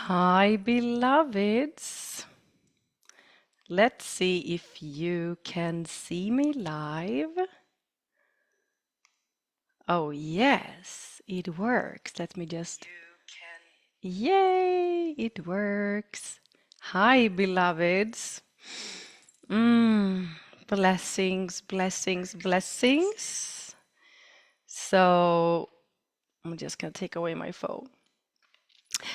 Hi, beloveds. Let's see if you can see me live. Oh, yes, it works. Let me just. Yay, it works. Hi, beloveds. Mm, blessings, blessings, blessings. So, I'm just going to take away my phone.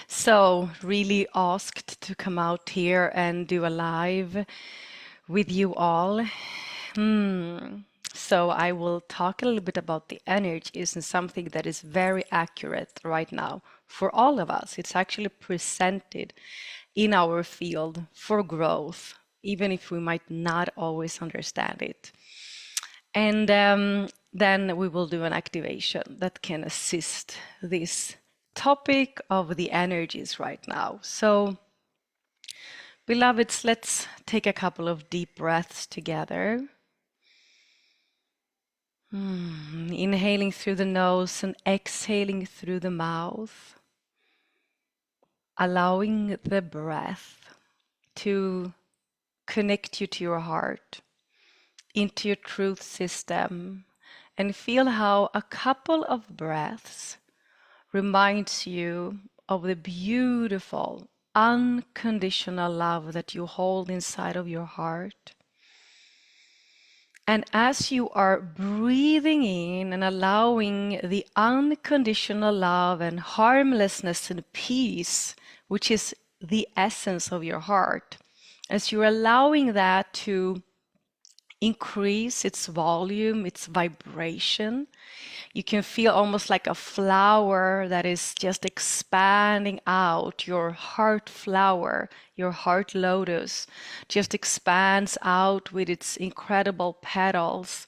So, really asked to come out here and do a live with you all. So I will talk a little bit about the energies and something that is very accurate right now for all of us. It's actually presented in our field for growth, even if we might not always understand it. And then we will do an activation that can assist this topic of the energies right now. So, beloveds, let's take a couple of deep breaths together. Inhaling through the nose and exhaling through the mouth, allowing the breath to connect you to your heart, into your truth system, and feel how a couple of breaths reminds you of the beautiful, unconditional love that you hold inside of your heart. And as you are breathing in and allowing the unconditional love and harmlessness and peace, which is the essence of your heart, as you're allowing that to increase its volume, its vibration, you can feel almost like a flower that is just expanding out. Your heart flower, your heart lotus, just expands out with its incredible petals.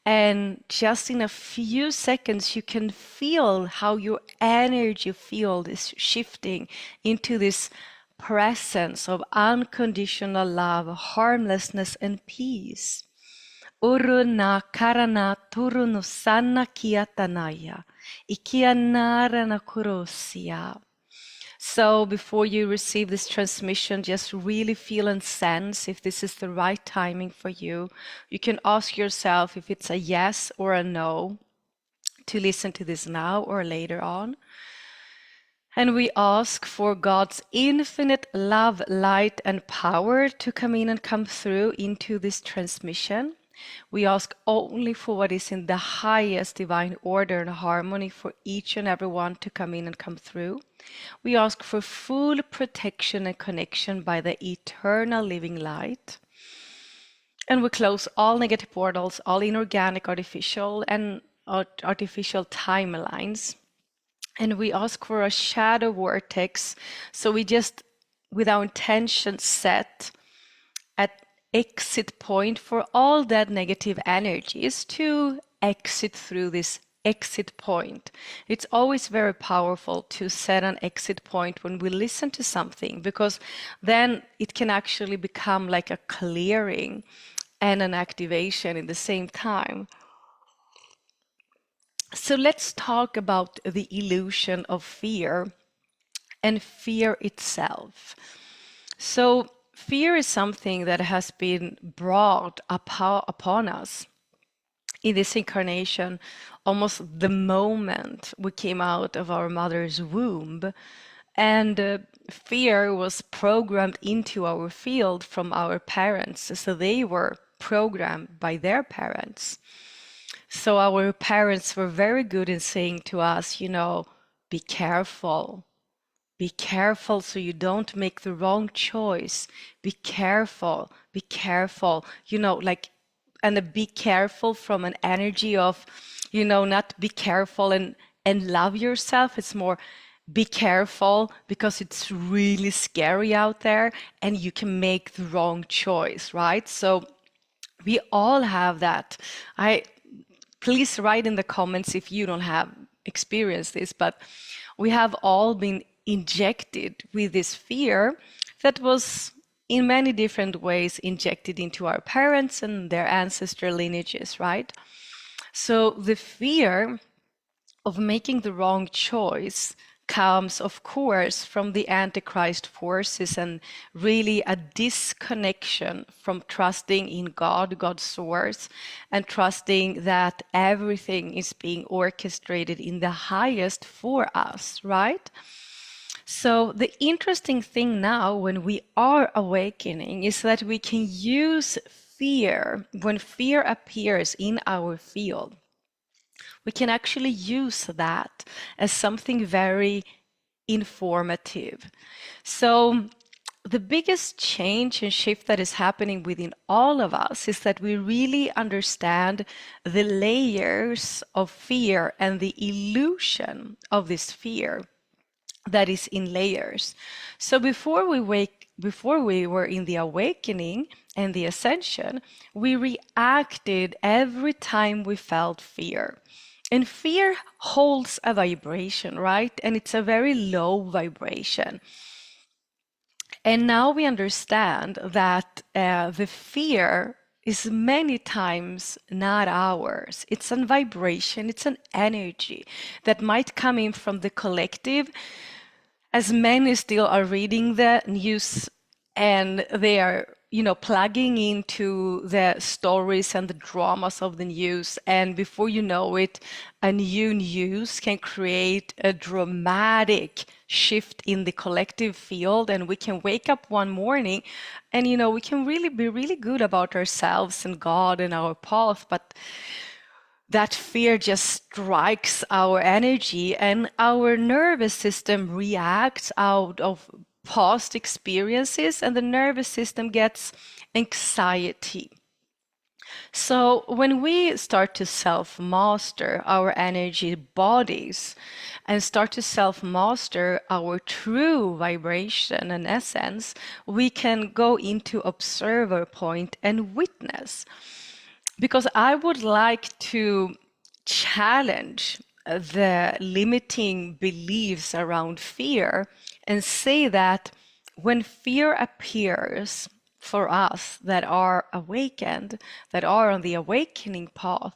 And just in a few seconds, you can feel how your energy field is shifting into this presence of unconditional love, harmlessness, and peace. Uruna karana turunu sana kiatanaya, ikianarana kurosia. So before you receive this transmission, just really feel and sense if this is the right timing for you. You can ask yourself if it's a yes or a no to listen to this now or later on. And we ask for God's infinite love, light, and power to come in and come through into this transmission. We ask only for what is in the highest divine order and harmony for each and every one to come in and come through. We ask for full protection and connection by the eternal living light. And we close all negative portals, all inorganic, artificial, and artificial timelines. And we ask for a shadow vortex. So we just, with our intention set at exit point for all that negative energies to exit through this exit point. It's always very powerful to set an exit point when we listen to something, because then it can actually become like a clearing and an activation in the same time. So let's talk about the illusion of fear and fear itself. So fear is something that has been brought upon us in this incarnation almost the moment we came out of our mother's womb. And fear was programmed into our field from our parents. So they were programmed by their parents. So our parents were very good in saying to us, be careful. Be careful so you don't make the wrong choice. Be careful, and be careful from an energy of, not be careful and love yourself. It's more be careful because it's really scary out there and you can make the wrong choice, right? So we all have that. Please write in the comments if you don't have experienced this, but we have all been injected with this fear that was in many different ways injected into our parents and their ancestral lineages, right? So the fear of making the wrong choice comes, of course, from the Antichrist forces and really a disconnection from trusting in God, God's source, and trusting that everything is being orchestrated in the highest for us, right? So the interesting thing now when we are awakening is that we can use fear when fear appears in our field. We can actually use that as something very informative. So the biggest change and shift that is happening within all of us is that we really understand the layers of fear and the illusion of this fear that is in layers. So before we were in the awakening and the ascension, we reacted every time we felt fear. And fear holds a vibration, right? And it's a very low vibration. And now we understand that the fear is many times not ours. It's a vibration, it's an energy that might come in from the collective, as many still are reading the news and they are, plugging into the stories and the dramas of the news. And before you know it, a new news can create a dramatic shift in the collective field. And we can wake up one morning and, we can really be really good about ourselves and God and our path. But that fear just strikes our energy and our nervous system reacts out of past experiences and the nervous system gets anxiety. So when we start to self-master our energy bodies and start to self-master our true vibration and essence, we can go into observer point and witness. Because I would like to challenge the limiting beliefs around fear and say that when fear appears for us that are awakened, that are on the awakening path,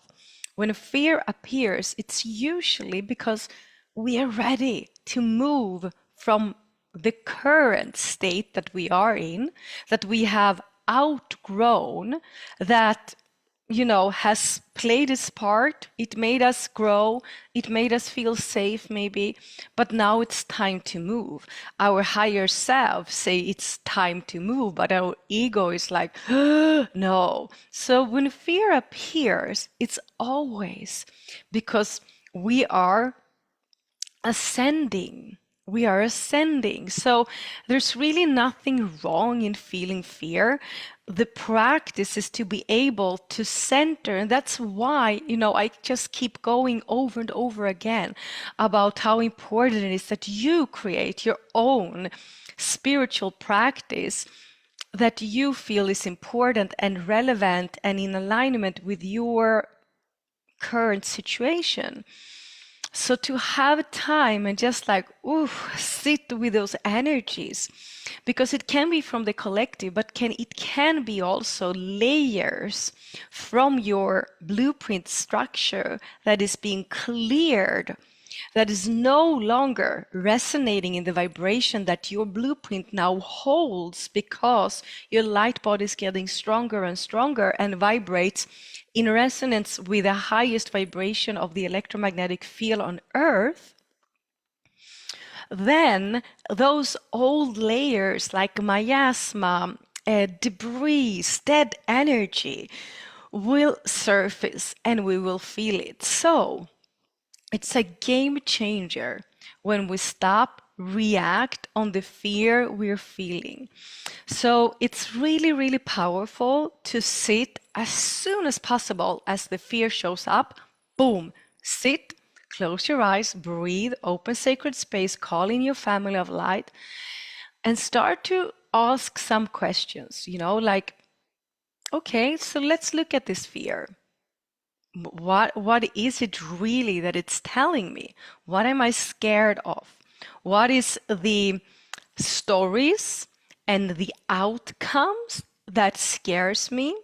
when fear appears, it's usually because we are ready to move from the current state that we are in, that we have outgrown, that has played its part. It made us grow. It made us feel safe, maybe. But now it's time to move. Our higher self say it's time to move, but our ego is like, no. So when fear appears, it's always because we are ascending. We are ascending. So there's really nothing wrong in feeling fear. The practice is to be able to center. And that's why, I just keep going over and over again about how important it is that you create your own spiritual practice that you feel is important and relevant and in alignment with your current situation. So to have time and just sit with those energies, because it can be from the collective, but it can be also layers from your blueprint structure that is being cleared, that is no longer resonating in the vibration that your blueprint now holds, because your light body is getting stronger and stronger and vibrates in resonance with the highest vibration of the electromagnetic field on Earth. Then those old layers like miasma, debris, dead energy will surface and we will feel it. So it's a game changer when we stop, react on the fear we're feeling. So it's really, really powerful to sit as soon as possible as the fear shows up. Boom, sit, close your eyes, breathe, open sacred space, call in your family of light, and start to ask some questions, okay, so let's look at this fear. What is it really that it's telling me? What am I scared of? What is the stories and the outcomes that scares me?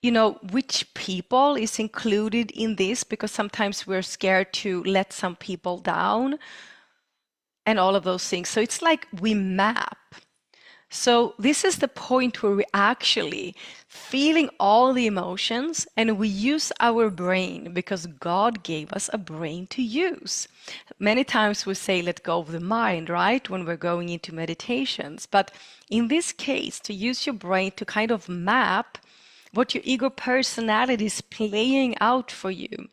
Which people is included in this? Because sometimes we're scared to let some people down. and all of those things. So it's like we map. So this is the point where we actually feeling all the emotions, and we use our brain because God gave us a brain to use. Many times we say let go of the mind, right? When we're going into meditations. But in this case, to use your brain to kind of map what your ego personality is playing out for you.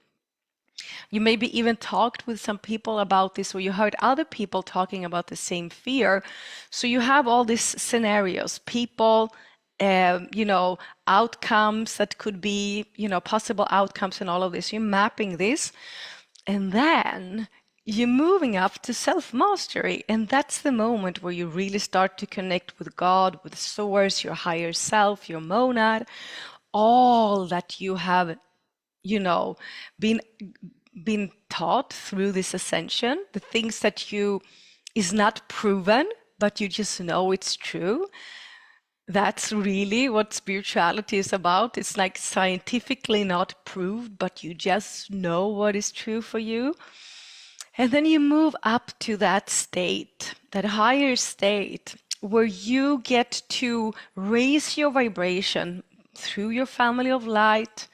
You maybe even talked with some people about this, or you heard other people talking about the same fear. So you have all these scenarios, people, outcomes that could be, possible outcomes and all of this. You're mapping this. And then you're moving up to self-mastery. And that's the moment where you really start to connect with God, with Source, your higher self, your monad, all that you have, been taught through this ascension, the things that you is not proven, but you just know it's true. That's really what spirituality is about. It's like scientifically not proved, but you just know what is true for you. And then you move up to that state, that higher state, where you get to raise your vibration through your family of light,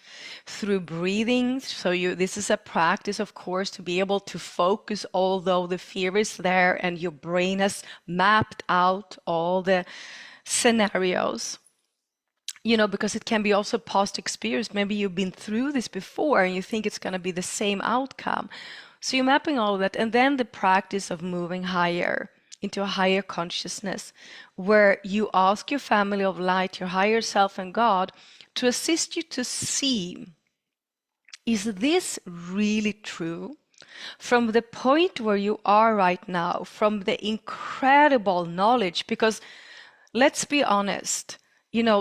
through breathing. So this is a practice, of course, to be able to focus, although the fear is there and your brain has mapped out all the scenarios. Because it can be also past experience. Maybe you've been through this before and you think it's going to be the same outcome. So you're mapping all of that. And then the practice of moving higher into a higher consciousness, where you ask your family of light, your higher self and God, to assist you to see, is this really true? From the point where you are right now, from the incredible knowledge, because let's be honest,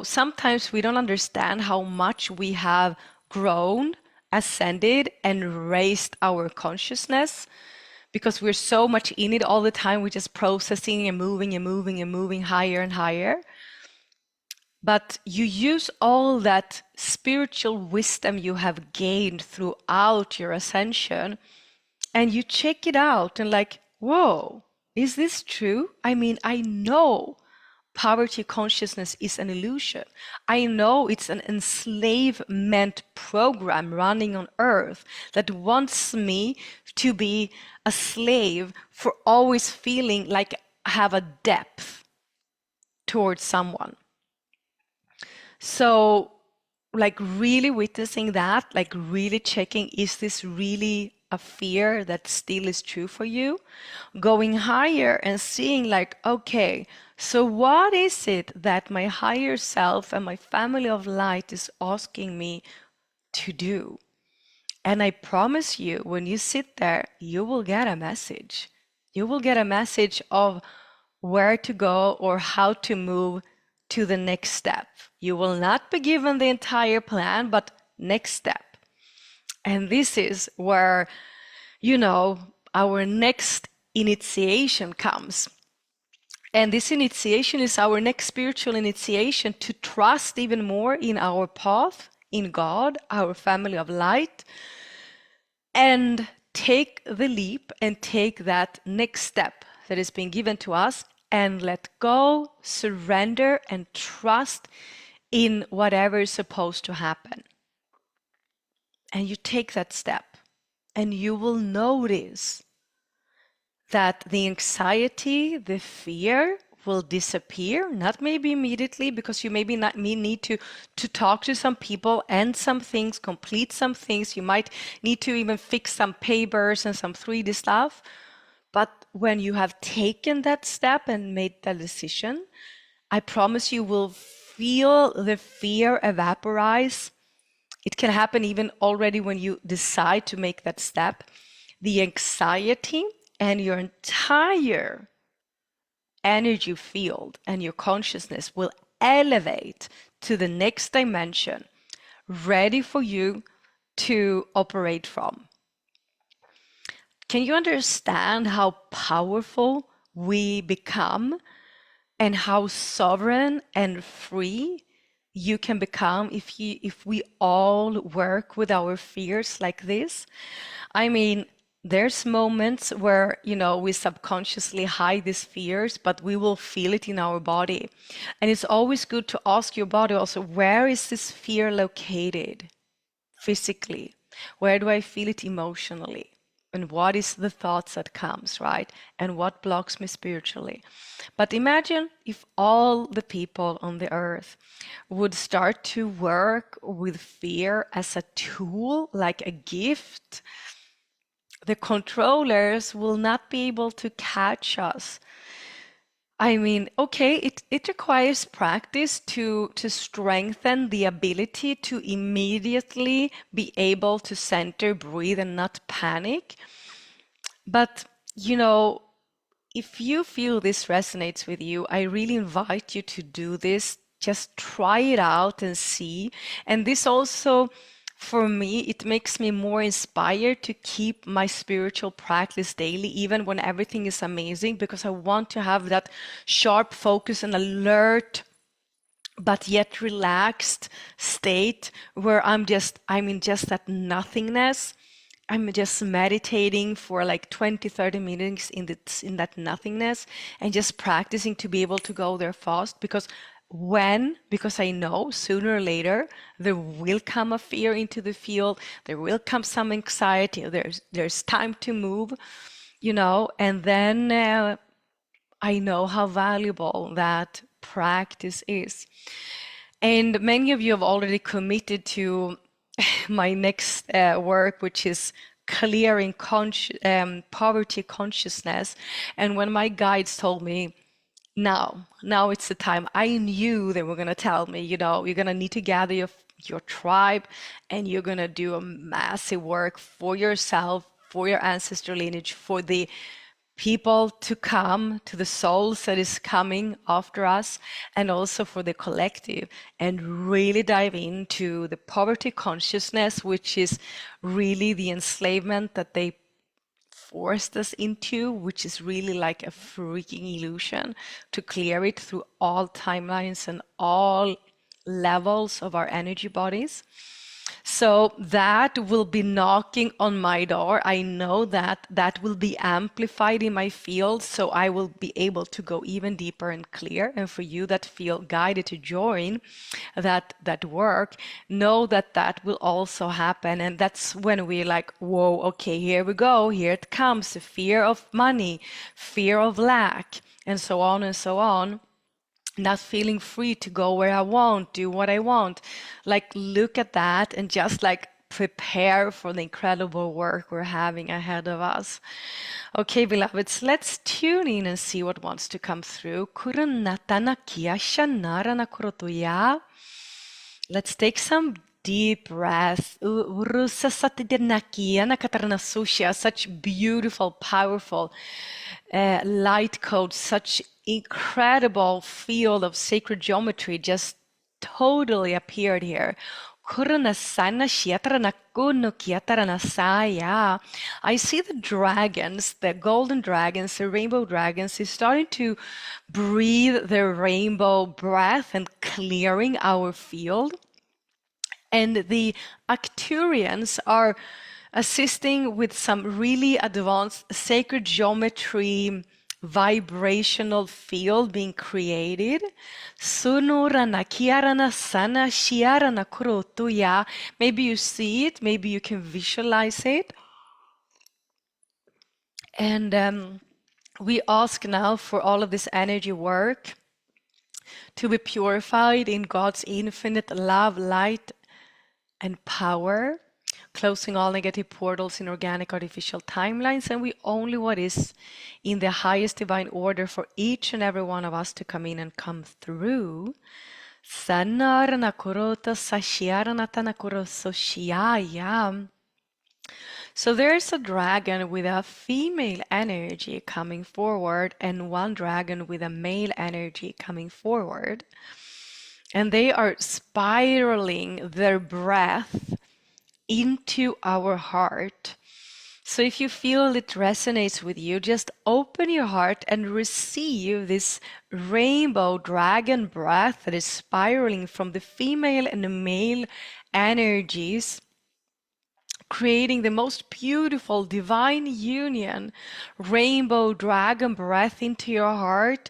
sometimes we don't understand how much we have grown, ascended, and raised our consciousness because we're so much in it all the time. We're just processing and moving and moving and moving higher and higher. But you use all that spiritual wisdom you have gained throughout your ascension, and you check it out and like, whoa, is this true? I mean, I know poverty consciousness is an illusion. I know it's an enslavement program running on earth that wants me to be a slave for always feeling like I have a depth towards someone. So like really witnessing that, like really checking, is this really a fear that still is true for you? Going higher and seeing like, okay, so what is it that my higher self and my family of light is asking me to do? And I promise you, when you sit there, you will get a message. You will get a message of where to go or how to move to the next step. You will not be given the entire plan, but next step. And this is where, our next initiation comes. And this initiation is our next spiritual initiation to trust even more in our path, in God, our family of light, and take the leap and take that next step that is being given to us and let go, surrender, and trust in whatever is supposed to happen. And you take that step, and you will notice that the anxiety, the fear will disappear, not maybe immediately, because you maybe not need to talk to some people and some things, complete some things. You might need to even fix some papers and some 3D stuff. But when you have taken that step and made that decision, I promise you will feel the fear evaporize. It can happen even already when you decide to make that step. The anxiety and your entire energy field and your consciousness will elevate to the next dimension, ready for you to operate from. Can you understand how powerful we become and how sovereign and free you can become if we all work with our fears like this? I mean, There's moments where, we subconsciously hide these fears, but we will feel it in our body. And it's always good to ask your body also, where is this fear located physically? Where do I feel it emotionally? And what is the thoughts that comes, right? And what blocks me spiritually? But imagine if all the people on the earth would start to work with fear as a tool, like a gift. The controllers will not be able to catch us. I mean, okay, it requires practice to strengthen the ability to immediately be able to center, breathe, and not panic. But, you know, if you feel this resonates with you, I really invite you to do this. Just try it out and see. And this also, for me, it makes me more inspired to keep my spiritual practice daily, even when everything is amazing, because I want to have that sharp focus and alert but yet relaxed state where I'm in just that nothingness. I'm just meditating for like 20, 30 minutes in that nothingness and just practicing to be able to go there fast because I know sooner or later there will come a fear into the field, there will come some anxiety, there's time to move, and then I know how valuable that practice is. And many of you have already committed to my next work, which is clearing poverty consciousness. And when my guides told me, now it's the time, I knew they were going to tell me, you're going to need to gather your tribe and you're going to do a massive work for yourself, for your ancestral lineage, for the people to come, to the souls that is coming after us, and also for the collective, and really dive into the poverty consciousness, which is really the enslavement that they forced us into, which is really like a freaking illusion, to clear it through all timelines and all levels of our energy bodies. So that will be knocking on my door. I know that that will be amplified in my field, so I will be able to go even deeper and clear. And for you that feel guided to join that work, know that that will also happen. And that's when we're like, whoa, okay, here we go. Here it comes. The fear of money, fear of lack, and so on and so on. Not feeling free to go where I want, do what I want. Like, look at that and just like prepare for the incredible work we're having ahead of us. Okay, beloveds, let's tune in and see what wants to come through. Let's take some deep breaths. Such beautiful, powerful light code, such incredible field of sacred geometry just totally appeared here. I see the dragons, the golden dragons, the rainbow dragons is starting to breathe their rainbow breath and clearing our field. And the Arcturians are assisting with some really advanced sacred geometry vibrational field being created. Maybe you see it, maybe you can visualize it. And we ask now for all of this energy work to be purified in God's infinite love, light, and power, closing all negative portals in organic artificial timelines, and we only what is in the highest divine order for each and every one of us to come in and come through. So there's a dragon with a female energy coming forward and one dragon with a male energy coming forward. And they are spiraling their breath into our heart. So if you feel it resonates with you, just open your heart and receive this rainbow dragon breath that is spiraling from the female and the male energies creating the most beautiful divine union, rainbow dragon breath into your heart.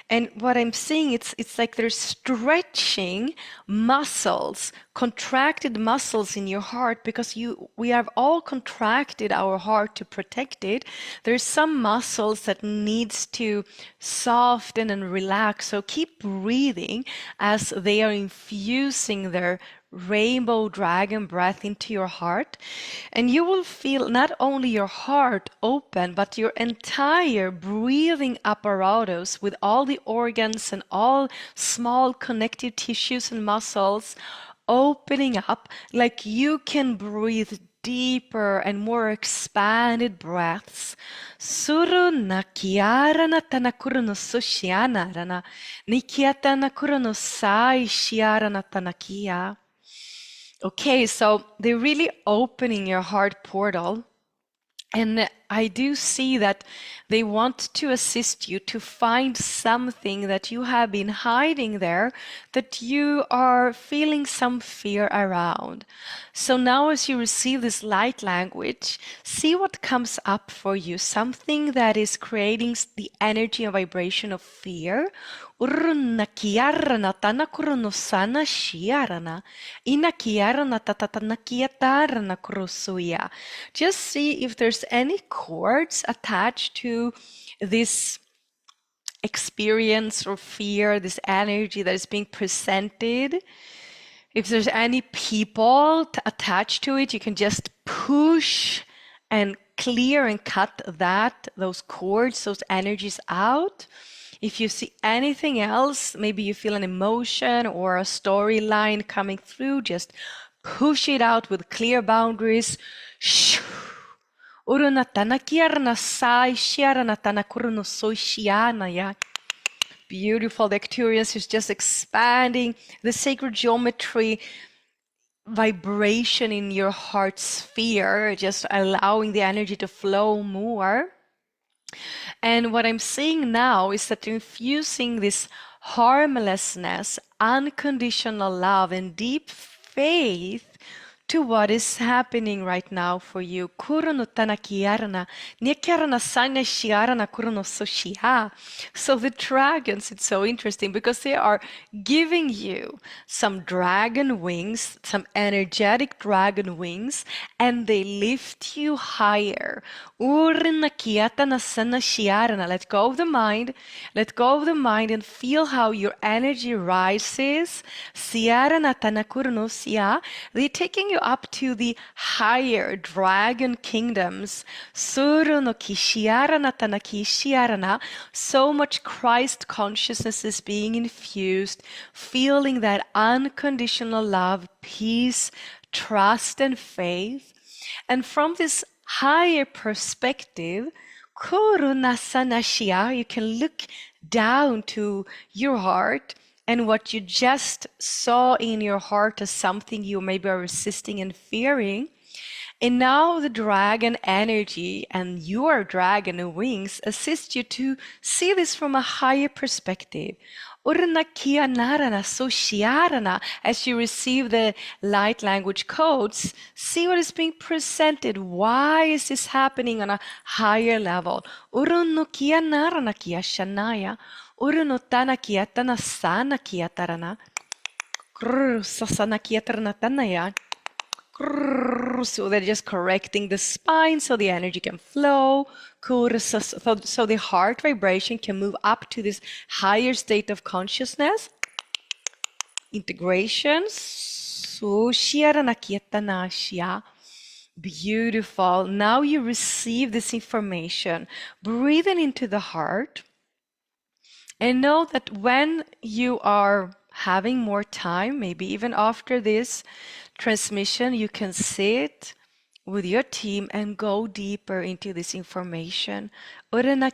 And what I'm seeing, it's like there's stretching muscles, contracted muscles in your heart, because we have all contracted our heart to protect it. There's some muscles that needs to soften and relax. So keep breathing as they are infusing their rainbow dragon breath into your heart, and you will feel not only your heart open, but your entire breathing apparatus with all the organs and all small connective tissues and muscles opening up, like you can breathe deeper and more expanded breaths. Suru na kiara na tanakuru no sushiana rana, nikiata na kuru no sai shiara na tanakia. Okay, so they're really opening your heart portal. And I do see that they want to assist you to find something that you have been hiding there, that you are feeling some fear around. So now as you receive this light language, see what comes up for you, something that is creating the energy and vibration of fear. Urna kiarana tanakuruno sana shiarana. Ina kiarana tatatana kiatarana kurusuya. Just see if there's any cords attached to this experience or fear, this energy that is being presented. If there's any people attached to it, you can just push and clear and cut those cords, those energies out. If you see anything else, maybe you feel an emotion or a storyline coming through, just push it out with clear boundaries. Beautiful. The experience is just expanding the sacred geometry vibration in your heart sphere, just allowing the energy to flow more. And what I'm seeing now is that infusing this harmlessness, unconditional love, and deep faith to what is happening right now for you. So the dragons, it's so interesting because they are giving you some dragon wings, some energetic dragon wings, and they lift you higher. Let go of the mind. Let go of the mind and feel how your energy rises. They're taking you up to the higher dragon kingdoms. So much Christ consciousness is being infused, feeling that unconditional love, peace, trust, and faith. And from this higher perspective, you can look down to your heart, and what you just saw in your heart as something you maybe are resisting and fearing. And now the dragon energy and your dragon wings assist you to see this from a higher perspective. As you receive the light language codes, see what is being presented. Why is this happening on a higher level? So they're just correcting the spine so the energy can flow. So the heart vibration can move up to this higher state of consciousness. Integration. Beautiful. Now you receive this information. Breathing into the heart. And know that when you are having more time, maybe even after this transmission, you can sit with your team and go deeper into this information. They're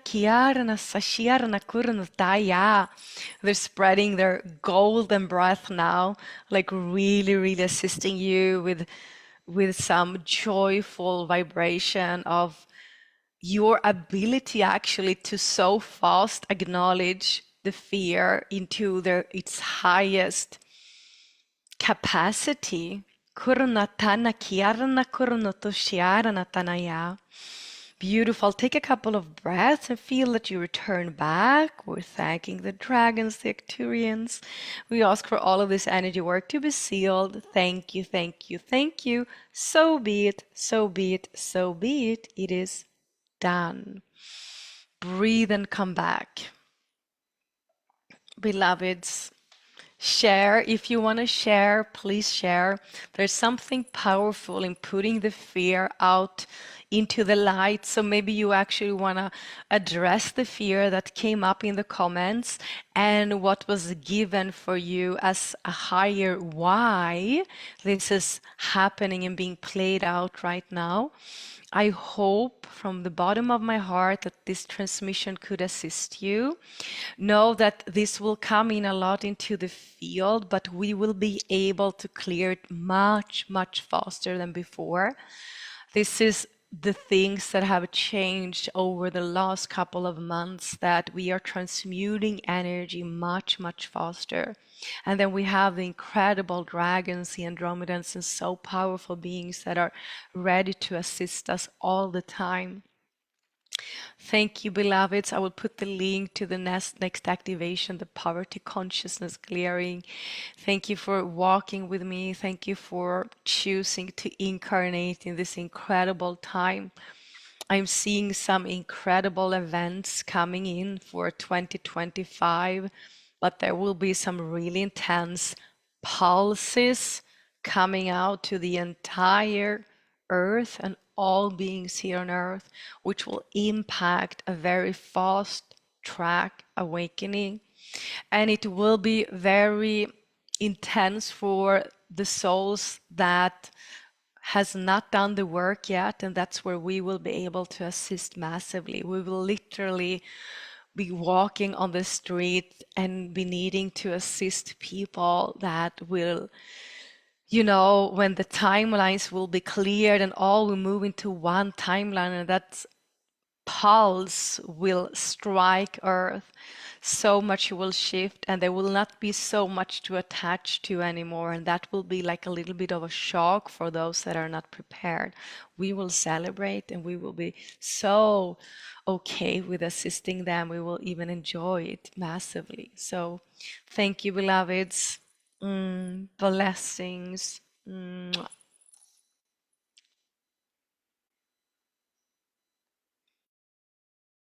spreading their golden breath now, like really, really assisting you with some joyful vibration of your ability actually to so fast acknowledge the fear into its highest capacity. Kurunatana kiarana kurunoto shiarana tanaya. Beautiful. Take a couple of breaths and feel that you return back. We're thanking the dragons, the Arcturians. We ask for all of this energy work to be sealed. Thank you, thank you, thank you. So be it, so be it, so be it. It is done. Breathe and come back. Beloveds, share. If you want to share, please share. There's something powerful in putting the fear out into the light. So maybe you actually want to address the fear that came up in the comments and what was given for you as a higher why this is happening and being played out right now. I hope from the bottom of my heart that this transmission could assist you. Know that this will come in a lot into the field, but we will be able to clear it much, much faster than before. This is the things that have changed over the last couple of months, that we are transmuting energy much, much faster. And then we have the incredible dragons, the Andromedans, and so powerful beings that are ready to assist us all the time. Thank you, beloveds. I will put the link to the next activation, the poverty consciousness clearing. Thank you for walking with me. Thank you for choosing to incarnate in this incredible time. I'm seeing some incredible events coming in for 2025, but there will be some really intense pulses coming out to the entire earth and all beings here on earth, which will impact a very fast track awakening. And it will be very intense for the souls that has not done the work yet, and that's where we will be able to assist massively. We will literally be walking on the street and be needing to assist people that will, when the timelines will be cleared and all will move into one timeline, and that's pulse will strike Earth, so much will shift, and there will not be so much to attach to anymore. And that will be like a little bit of a shock for those that are not prepared. We will celebrate and we will be so okay with assisting them. We will even enjoy it massively. So, thank you, beloveds. Blessings. Mwah.